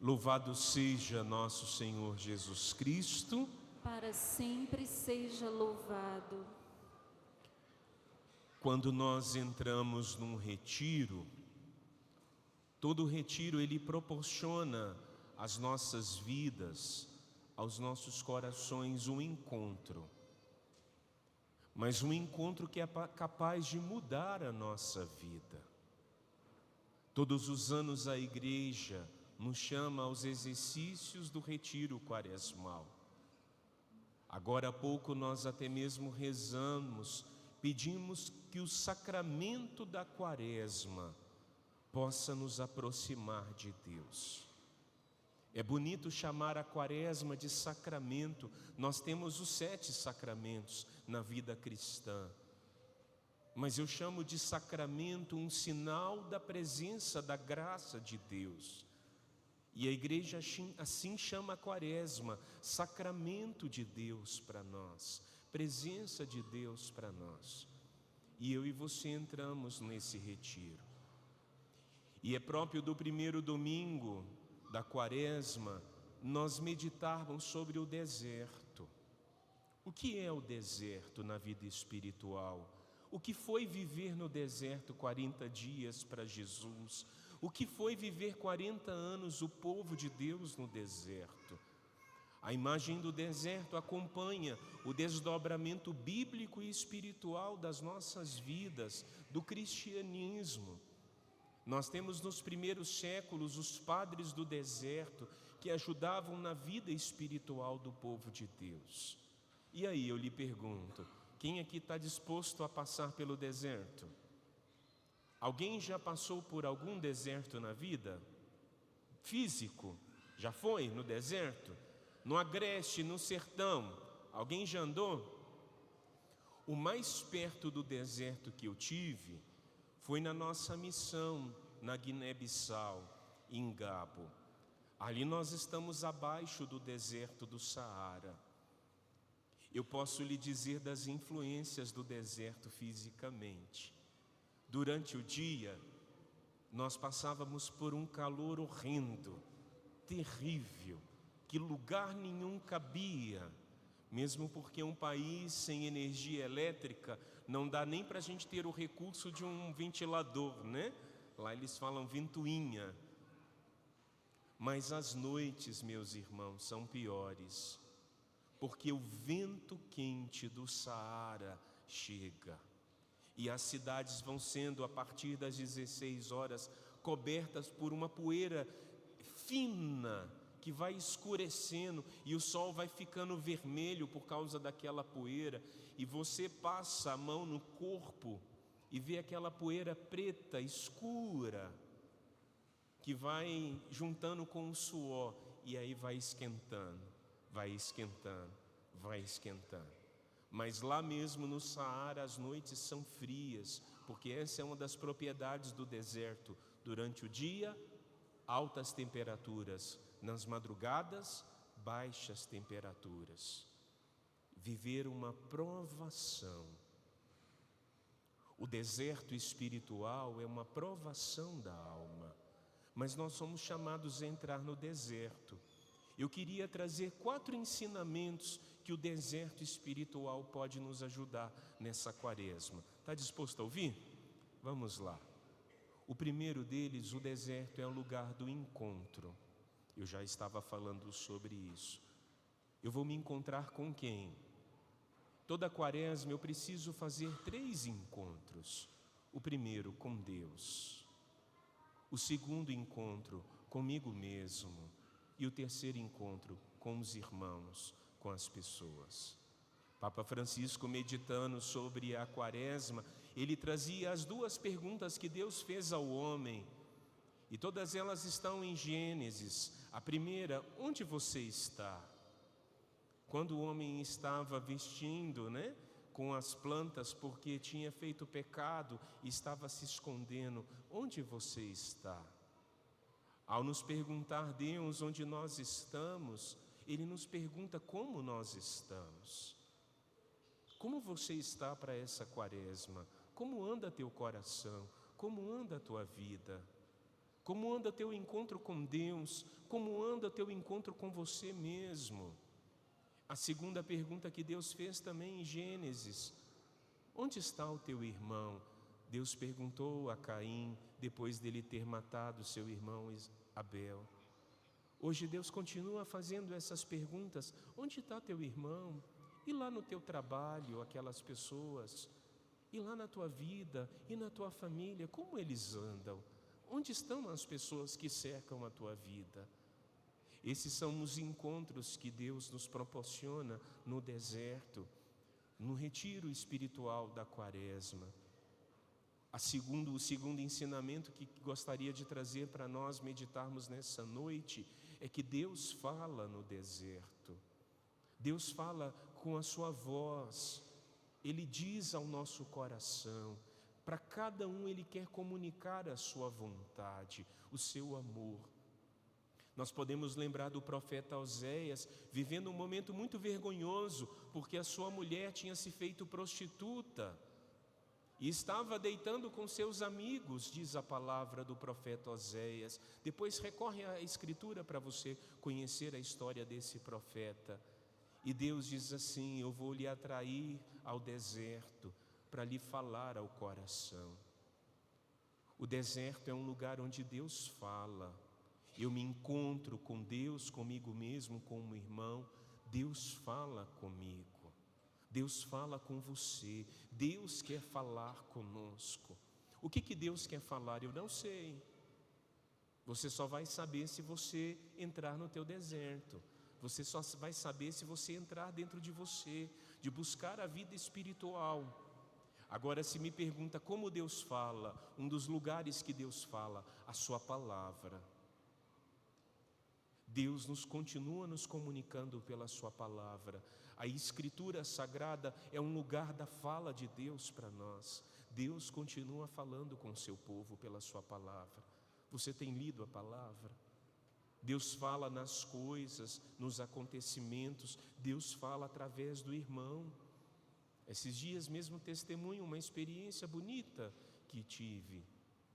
Louvado seja nosso Senhor Jesus Cristo. Para sempre seja louvado. Quando nós entramos num retiro, todo retiro ele proporciona às nossas vidas, aos nossos corações um encontro. Mas um encontro que é capaz de mudar a nossa vida. Todos os anos a igreja nos chama aos exercícios do retiro quaresmal. Agora há pouco nós até mesmo rezamos, pedimos que o sacramento da quaresma possa nos aproximar de Deus. É bonito chamar a quaresma de sacramento. Nós temos os 7 sacramentos na vida cristã. Mas eu chamo de sacramento um sinal da presença da graça de Deus. E a igreja assim chama a quaresma, sacramento de Deus para nós, presença de Deus para nós. E eu e você entramos nesse retiro. E é próprio do primeiro domingo da quaresma nós meditarmos sobre o deserto. O que é o deserto na vida espiritual? O que foi viver no deserto 40 dias para Jesus? O que foi viver 40 anos o povo de Deus no deserto? A imagem do deserto acompanha o desdobramento bíblico e espiritual das nossas vidas, do cristianismo. Nós temos nos primeiros séculos os padres do deserto que ajudavam na vida espiritual do povo de Deus. E aí eu lhe pergunto, quem aqui está disposto a passar pelo deserto? Alguém já passou por algum deserto na vida? Físico? Já foi no deserto? No agreste, no sertão? Alguém já andou? O mais perto do deserto que eu tive foi na nossa missão na Guiné-Bissau, em Gabo. Ali nós estamos abaixo do deserto do Saara. Eu posso lhe dizer das influências do deserto fisicamente. Durante o dia, nós passávamos por um calor horrendo, terrível, que lugar nenhum cabia, mesmo porque um país sem energia elétrica não dá nem para a gente ter o recurso de um ventilador, né? Lá eles falam ventoinha. Mas as noites, meus irmãos, são piores, porque o vento quente do Saara chega. E as cidades vão sendo, a partir das 16 horas, cobertas por uma poeira fina, que vai escurecendo, e o sol vai ficando vermelho por causa daquela poeira, e você passa a mão no corpo, e vê aquela poeira preta, escura, que vai juntando com o suor, e aí vai esquentando, vai esquentando, vai esquentando. Mas lá mesmo no Saara as noites são frias, porque essa é uma das propriedades do deserto. Durante o dia, altas temperaturas, nas madrugadas, baixas temperaturas. Viver uma provação. O deserto espiritual é uma provação da alma, mas nós somos chamados a entrar no deserto. Eu queria trazer 4 ensinamentos que o deserto espiritual pode nos ajudar nessa quaresma. Está disposto a ouvir? Vamos lá. O primeiro deles, o deserto é o lugar do encontro. Eu já estava falando sobre isso. Eu vou me encontrar com quem? Toda quaresma eu preciso fazer 3 encontros. O primeiro, com Deus. O segundo encontro, comigo mesmo. E o terceiro encontro, com os irmãos, com as pessoas. Papa Francisco, meditando sobre a quaresma, ele trazia as 2 perguntas que Deus fez ao homem. E todas elas estão em Gênesis. A primeira, onde você está? Quando o homem estava vestindo, com as plantas porque tinha feito pecado e estava se escondendo, onde você está? Ao nos perguntar Deus onde nós estamos, Ele nos pergunta como nós estamos. Como você está para essa quaresma? Como anda teu coração? Como anda a tua vida? Como anda teu encontro com Deus? Como anda teu encontro com você mesmo? A segunda pergunta que Deus fez também em Gênesis: onde está o teu irmão? Deus perguntou a Caim, depois dele ter matado seu irmão Abel. Hoje Deus continua fazendo essas perguntas: onde está teu irmão? E lá no teu trabalho, aquelas pessoas? E lá na tua vida e na tua família, como eles andam? Onde estão as pessoas que cercam a tua vida? Esses são os encontros que Deus nos proporciona no deserto, no retiro espiritual da Quaresma. O segundo ensinamento que gostaria de trazer para nós meditarmos nessa noite é que Deus fala no deserto. Deus fala com a sua voz. Ele diz ao nosso coração. Para cada um Ele quer comunicar a sua vontade, o seu amor. Nós podemos lembrar do profeta Oséias, vivendo um momento muito vergonhoso, porque a sua mulher tinha se feito prostituta e estava deitando com seus amigos, diz a palavra do profeta Oséias. Depois recorre à Escritura para você conhecer a história desse profeta. E Deus diz assim: eu vou lhe atrair ao deserto para lhe falar ao coração. O deserto é um lugar onde Deus fala. Eu me encontro com Deus, comigo mesmo, com um irmão. Deus fala comigo. Deus fala com você. Deus quer falar conosco. O que Deus quer falar? Eu não sei. Você só vai saber se você entrar no teu deserto. Você só vai saber se você entrar dentro de você, de buscar a vida espiritual. Agora, se me pergunta como Deus fala, um dos lugares que Deus fala, a sua palavra. Deus continua nos comunicando pela sua palavra. A Escritura Sagrada é um lugar da fala de Deus para nós. Deus continua falando com o seu povo pela sua palavra. Você tem lido a palavra? Deus fala nas coisas, nos acontecimentos. Deus fala através do irmão. Esses dias mesmo testemunho uma experiência bonita que tive,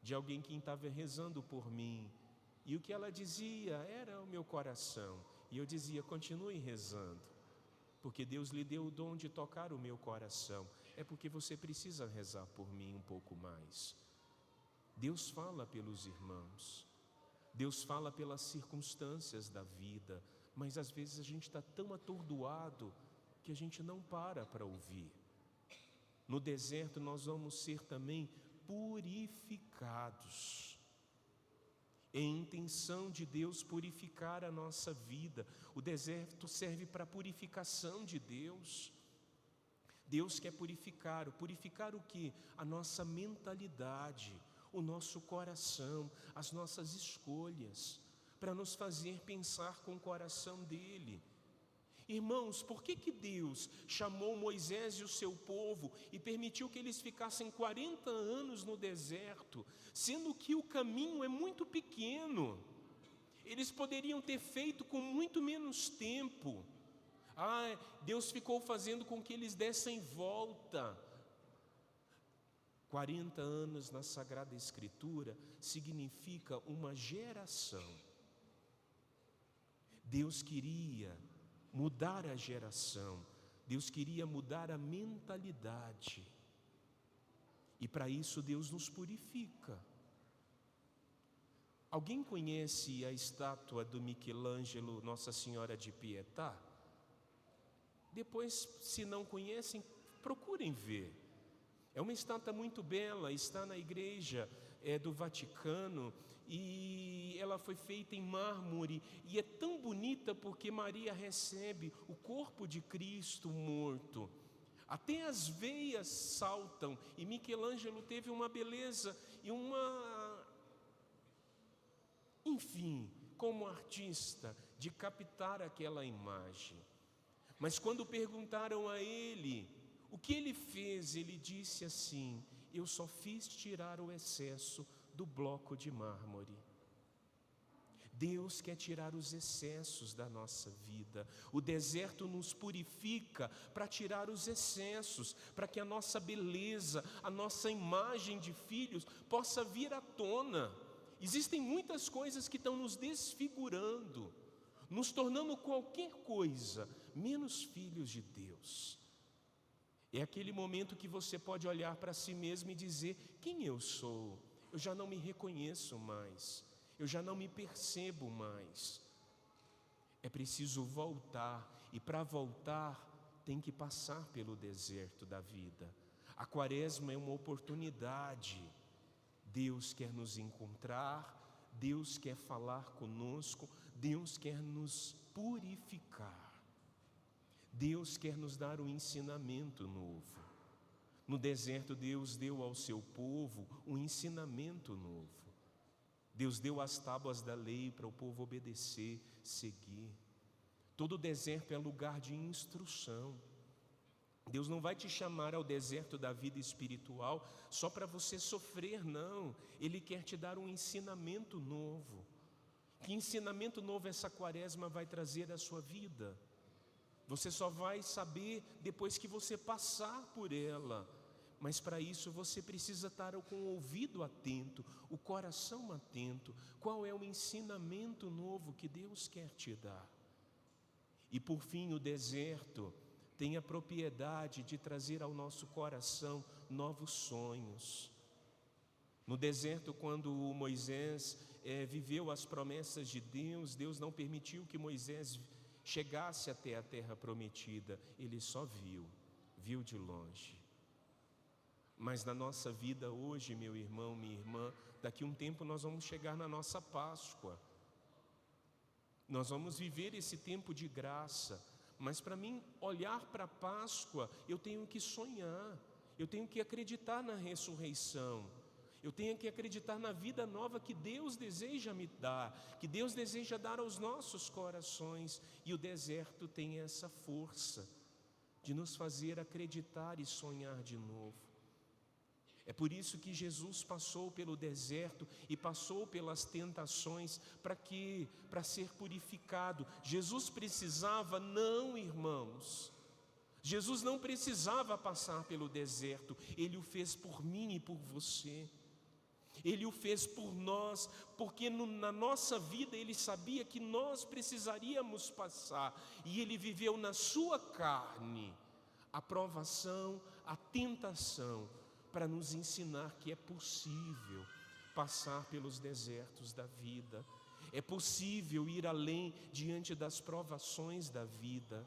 de alguém que estava rezando por mim, e o que ela dizia era o meu coração, e eu dizia: continue rezando, porque Deus lhe deu o dom de tocar o meu coração, é porque você precisa rezar por mim um pouco mais. Deus fala pelos irmãos, Deus fala pelas circunstâncias da vida, mas às vezes a gente está tão atordoado que a gente não para ouvir. No deserto nós vamos ser também purificados. É a intenção de Deus purificar a nossa vida. O deserto serve para a purificação de Deus. Deus quer purificar o quê? A nossa mentalidade, o nosso coração, as nossas escolhas, para nos fazer pensar com o coração dele. Irmãos, por que Deus chamou Moisés e o seu povo e permitiu que eles ficassem 40 anos no deserto, sendo que o caminho é muito pequeno? Eles poderiam ter feito com muito menos tempo. Deus ficou fazendo com que eles dessem volta. 40 anos na Sagrada Escritura significa uma geração. Deus queria mudar a geração, Deus queria mudar a mentalidade, e para isso Deus nos purifica. Alguém conhece a estátua do Michelangelo, Nossa Senhora de Pietà? Depois, se não conhecem, procurem ver. É uma estátua muito bela, está na igreja do Vaticano, e ela foi feita em mármore, e é tão bonita porque Maria recebe o corpo de Cristo morto. Até as veias saltam, e Michelangelo teve uma beleza e enfim, como artista, de captar aquela imagem. Mas quando perguntaram a ele o que ele fez, ele disse assim: eu só fiz tirar o excesso do bloco de mármore. Deus quer tirar os excessos da nossa vida. O deserto nos purifica para tirar os excessos, para que a nossa beleza, a nossa imagem de filhos possa vir à tona. Existem muitas coisas que estão nos desfigurando, nos tornando qualquer coisa, menos filhos de Deus. É aquele momento que você pode olhar para si mesmo e dizer: quem eu sou? Eu já não me reconheço mais, eu já não me percebo mais. É preciso voltar, e para voltar tem que passar pelo deserto da vida. A quaresma é uma oportunidade. Deus quer nos encontrar, Deus quer falar conosco, Deus quer nos purificar. Deus quer nos dar um ensinamento novo. No deserto, Deus deu ao seu povo um ensinamento novo. Deus deu as tábuas da lei para o povo obedecer, seguir. Todo deserto é lugar de instrução. Deus não vai te chamar ao deserto da vida espiritual só para você sofrer, não. Ele quer te dar um ensinamento novo. Que ensinamento novo essa quaresma vai trazer à sua vida? Você só vai saber depois que você passar por ela. Mas para isso você precisa estar com o ouvido atento, o coração atento. Qual é o ensinamento novo que Deus quer te dar? E por fim, o deserto tem a propriedade de trazer ao nosso coração novos sonhos. No deserto, quando Moisés viveu as promessas de Deus, Deus não permitiu que Moisés chegasse até a terra prometida. Ele só viu de longe. Mas na nossa vida hoje, meu irmão, minha irmã, daqui a um tempo nós vamos chegar na nossa Páscoa. Nós vamos viver esse tempo de graça. Mas para mim olhar para a Páscoa, eu tenho que sonhar, eu tenho que acreditar na ressurreição, eu tenho que acreditar na vida nova que Deus deseja me dar, que Deus deseja dar aos nossos corações. E o deserto tem essa força de nos fazer acreditar e sonhar de novo. É por isso que Jesus passou pelo deserto e passou pelas tentações. Para quê? Para ser purificado. Jesus precisava, não, irmãos, Jesus não precisava passar pelo deserto. Ele o fez por mim e por você. Ele o fez por nós, porque na nossa vida Ele sabia que nós precisaríamos passar. E Ele viveu na sua carne a provação, a tentação, para nos ensinar que é possível passar pelos desertos da vida. É possível ir além diante das provações da vida.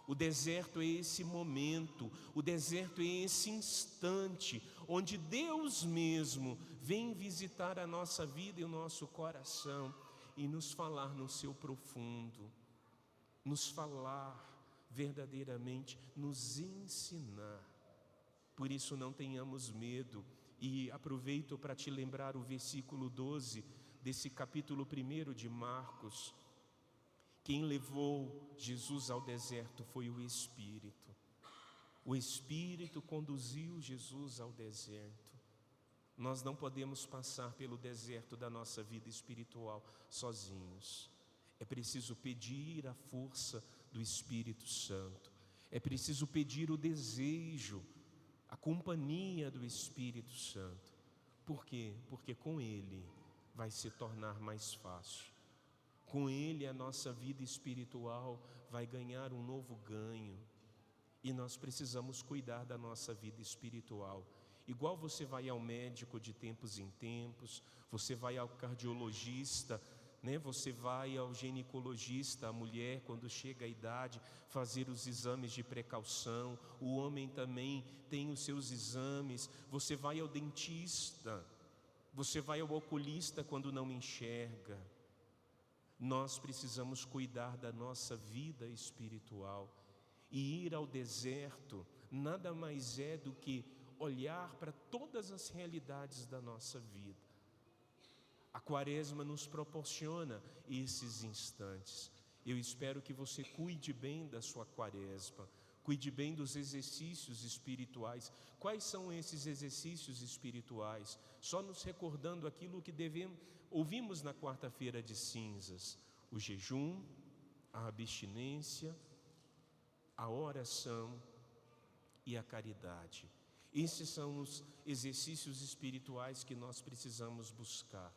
O deserto é esse momento, o deserto é esse instante onde Deus mesmo vem visitar a nossa vida e o nosso coração e nos falar no seu profundo, nos falar verdadeiramente, nos ensinar. Por isso não tenhamos medo. E aproveito para te lembrar o versículo 12 desse capítulo 1 de Marcos. Quem levou Jesus ao deserto foi o Espírito. O Espírito conduziu Jesus ao deserto. Nós não podemos passar pelo deserto da nossa vida espiritual sozinhos. É preciso pedir a força do Espírito Santo. É preciso pedir o desejo, a companhia do Espírito Santo. Por quê? Porque com Ele vai se tornar mais fácil. Com Ele a nossa vida espiritual vai ganhar um novo ganho. E nós precisamos cuidar da nossa vida espiritual. Igual você vai ao médico de tempos em tempos, você vai ao cardiologista, você vai ao ginecologista, a mulher quando chega a idade, fazer os exames de precaução. O homem também tem os seus exames. Você vai ao dentista, você vai ao oculista quando não enxerga. Nós precisamos cuidar da nossa vida espiritual. E ir ao deserto nada mais é do que olhar para todas as realidades da nossa vida. A quaresma nos proporciona esses instantes. Eu espero que você cuide bem da sua quaresma, cuide bem dos exercícios espirituais. Quais são esses exercícios espirituais? Só nos recordando aquilo que ouvimos na quarta-feira de cinzas: o jejum, a abstinência, a oração e a caridade. Esses são os exercícios espirituais que nós precisamos buscar.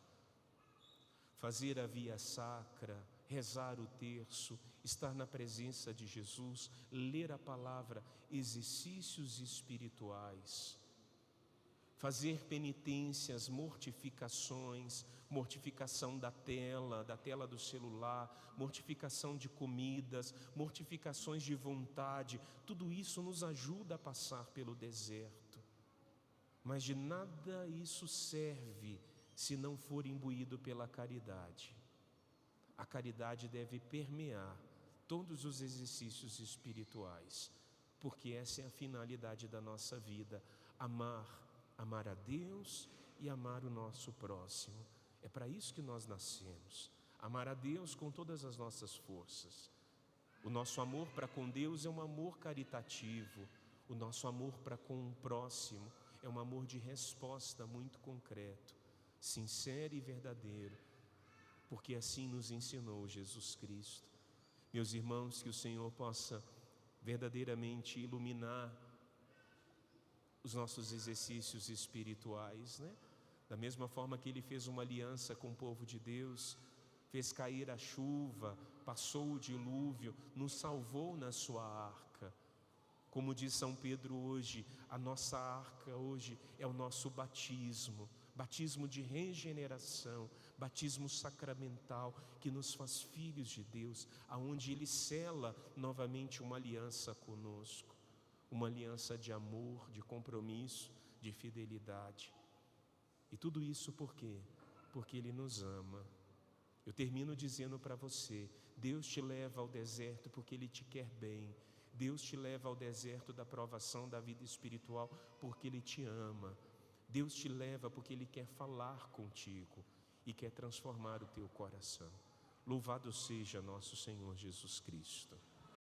fazer a via sacra, rezar o terço, estar na presença de Jesus, ler a palavra, exercícios espirituais, fazer penitências, mortificações, mortificação da tela do celular, mortificação de comidas, mortificações de vontade, tudo isso nos ajuda a passar pelo deserto. Mas de nada isso serve se não for imbuído pela caridade. A caridade deve permear todos os exercícios espirituais, porque essa é a finalidade da nossa vida, amar a Deus e amar o nosso próximo. É para isso que nós nascemos, amar a Deus com todas as nossas forças. O nosso amor para com Deus é um amor caritativo, o nosso amor para com o próximo é um amor de resposta muito concreto, sincero e verdadeiro, porque assim nos ensinou Jesus Cristo. Meus irmãos, que o Senhor possa verdadeiramente iluminar os nossos exercícios espirituais, né? Da mesma forma que Ele fez uma aliança com o povo de Deus, fez cair a chuva, passou o dilúvio, nos salvou na sua arca. Como diz São Pedro hoje, a nossa arca hoje é o nosso batismo, batismo de regeneração, batismo sacramental que nos faz filhos de Deus, aonde Ele sela novamente uma aliança conosco, uma aliança de amor, de compromisso, de fidelidade. E tudo isso por quê? Porque Ele nos ama. Eu termino dizendo para você, Deus te leva ao deserto porque Ele te quer bem. Deus te leva ao deserto da provação da vida espiritual porque Ele te ama. Deus te leva porque Ele quer falar contigo e quer transformar o teu coração. Louvado seja nosso Senhor Jesus Cristo.